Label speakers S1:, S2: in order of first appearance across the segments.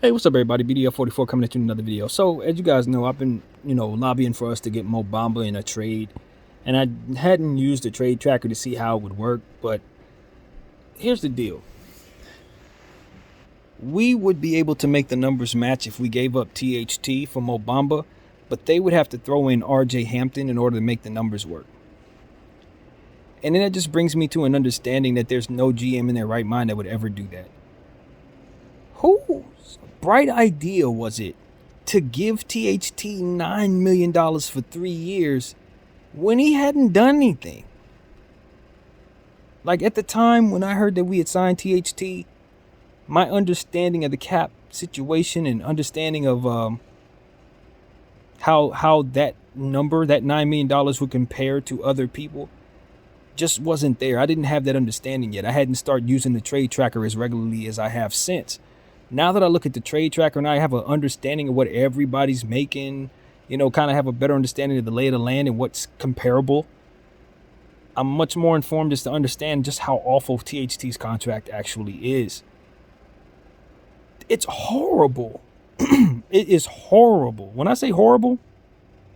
S1: Hey, what's up, everybody? BDF44 coming at you in another video. So, as you guys know, I've been, lobbying for us to get Mo Bamba in a trade, and I hadn't used the trade tracker to see how it would work. But here's the deal: we would be able to make the numbers match if we gave up THT for Mo Bamba, but they would have to throw in RJ Hampton in order to make the numbers work. And then that just brings me to an understanding that there's no GM in their right mind that would ever do that. Whose bright idea was it to give THT $9 million for 3 years when he hadn't done anything? Like, at the time when I heard that we had signed THT, my understanding of the cap situation and understanding of how that number, that $9 million would compare to other people, just wasn't there. I didn't have that understanding yet. I hadn't started using the trade tracker as regularly as I have since. Now that I look at the trade tracker and I have an understanding of what everybody's making, kind of have a better understanding of the lay of the land and what's comparable, I'm much more informed as to understand just how awful THT's contract actually is. It's horrible. It is horrible. When I say horrible,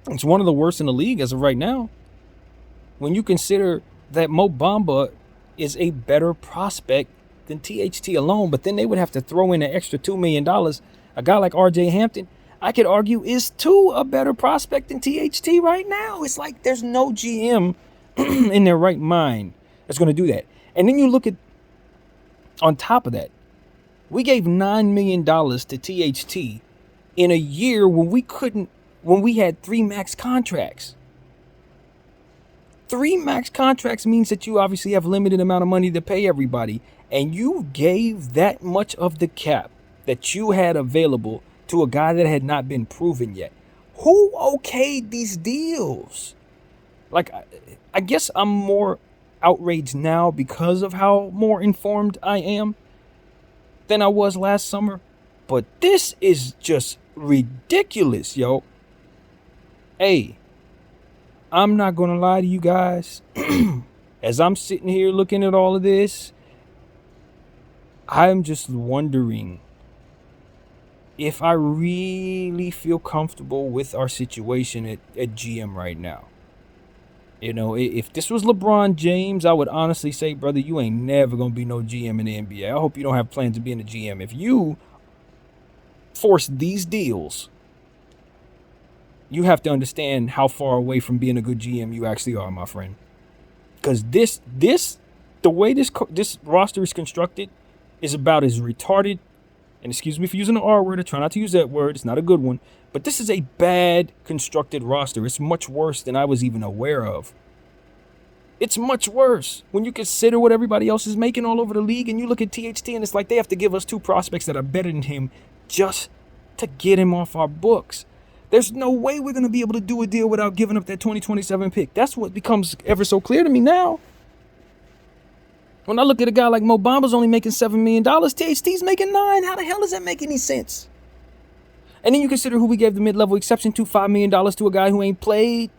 S1: it's one of the worst in the league as of right now. When you consider that Mo Bamba is a better prospect than THT alone, but then they would have to throw in an extra $2 million. A guy like RJ Hampton, I could argue, is a better prospect than THT right now. It's like there's no GM in their right mind that's going to do that. And then you look at, on top of that, we gave $9 million to THT in a year when we had 3 max contracts. 3 max contracts means that you obviously have limited amount of money to pay everybody, and you gave that much of the cap that you had available to a guy that had not been proven yet. Who okayed these deals? Like, I guess I'm more outraged now because of how more informed I am than I was last summer, but this is just ridiculous, yo. Hey, I'm not going to lie to you guys. As I'm sitting here looking at all of this, I'm just wondering if I really feel comfortable with our situation at GM right now. If this was LeBron James, I would honestly say, brother, you ain't never going to be no GM in the NBA. I hope you don't have plans to be in the GM. If you force these deals, you have to understand how far away from being a good GM you actually are, my friend. Because the way this roster is constructed is about as retarded, and excuse me for using the R word, I try not to use that word, it's not a good one, but this is a bad constructed roster. It's much worse than I was even aware of. It's much worse when you consider what everybody else is making all over the league, and you look at THT and it's like they have to give us 2 prospects that are better than him just to get him off our books. There's no way we're going to be able to do a deal without giving up that 2027 pick. That's what becomes ever so clear to me now. When I look at a guy like Mo Bamba's only making $7 million, THT's making $9 million. How the hell does that make any sense? And then you consider who we gave the mid-level exception to, $5 million to a guy who ain't played.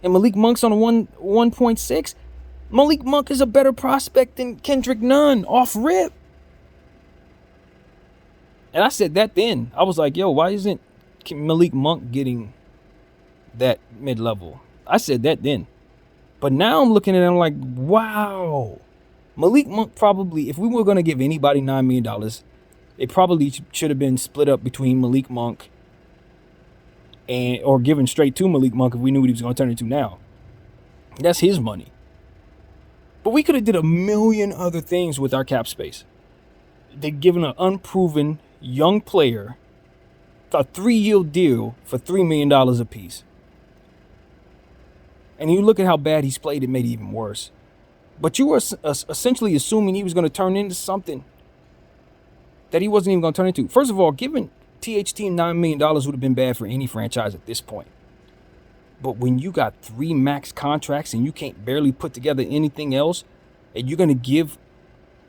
S1: And Malik Monk's on a 1.6. Malik Monk is a better prospect than Kendrick Nunn off rip. And I said that then. I was like, yo, why isn't Malik Monk getting that mid-level? I said that then. But now I'm looking at it, I'm like, wow. Malik Monk probably, if we were going to give anybody $9 million, it probably should have been split up between Malik Monk or given straight to Malik Monk if we knew what he was going to turn into now. That's his money. But we could have did a million other things with our cap space. They'd given an unproven young player a 3-year deal for $3 million a piece. And you look at how bad he's played, it made it even worse. But you were essentially assuming he was going to turn into something that he wasn't even going to turn into. First of all, giving THT $9 million would have been bad for any franchise at this point. But when you got 3 max contracts and you can't barely put together anything else, and you're going to give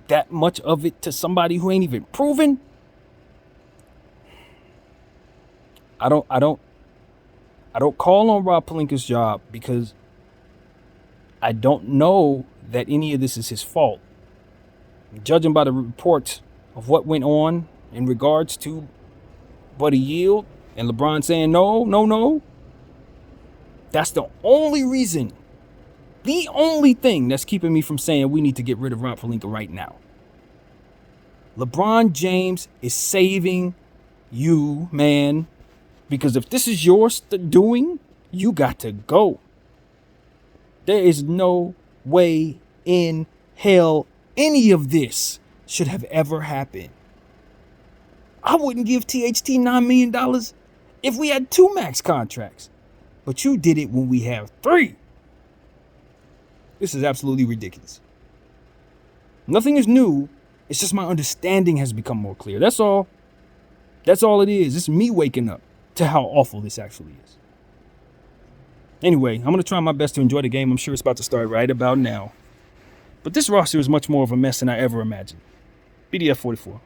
S1: that much of it to somebody who ain't even proven, I don't call on Rob Pelinka's job because I don't know that any of this is his fault. Judging by the reports of what went on in regards to Buddy Hield and LeBron saying no. That's the only reason, the only thing that's keeping me from saying we need to get rid of Rob Pelinka right now. LeBron James is saving you, man, because if this is your doing, you got to go. There is no way in hell any of this should have ever happened. I wouldn't give THT $9 million if we had 2 max contracts. But you did it when we have 3. This is absolutely ridiculous. Nothing is new. It's just my understanding has become more clear. That's all. That's all it is. It's me waking up to how awful this actually is. Anyway, I'm going to try my best to enjoy the game. I'm sure it's about to start right about now. But this roster is much more of a mess than I ever imagined. BDF 44.